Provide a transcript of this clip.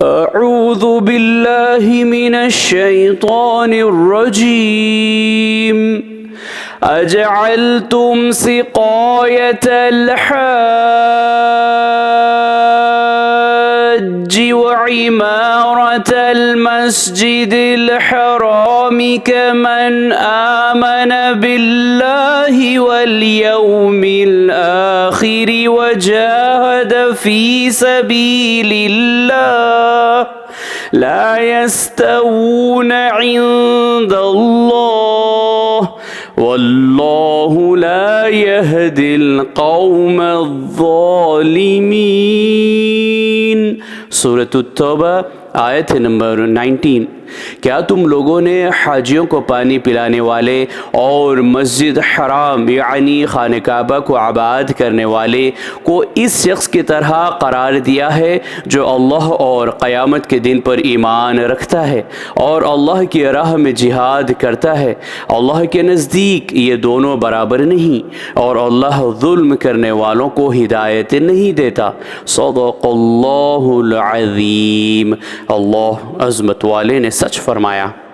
अऊज़ु बिल्लाहि मिनश्शैतानिर्रजीम अजअल्तुम सिक़ायतल हज्जि व इमारतल मस्जिदिल हराम कमन आमन बिल्लाहि वल यौमिल आखिर व जाहद फी सबीलिल्लाह ला यस्तवून इंदल्लाह वल्लाहु ला यहदिल कौमज़्ज़ालिमीन। सूरतुत तौबा आयत नंबर 19। क्या तुम लोगों ने हाजियों को पानी पिलाने वाले और मस्जिद हराम यानी खाने काबा को आबाद करने वाले को इस शख्स की तरह करार दिया है जो अल्लाह और क़यामत के दिन पर ईमान रखता है और अल्लाह की राह में जिहाद करता है? अल्लाह के नज़दीक ये दोनों बराबर नहीं और अल्लाह जुल्म करने वालों को हिदायत नहीं देता। सदक़ल्लाहुल अज़ीम। अल्लाह अज़मत वाले ने सच फरमाया।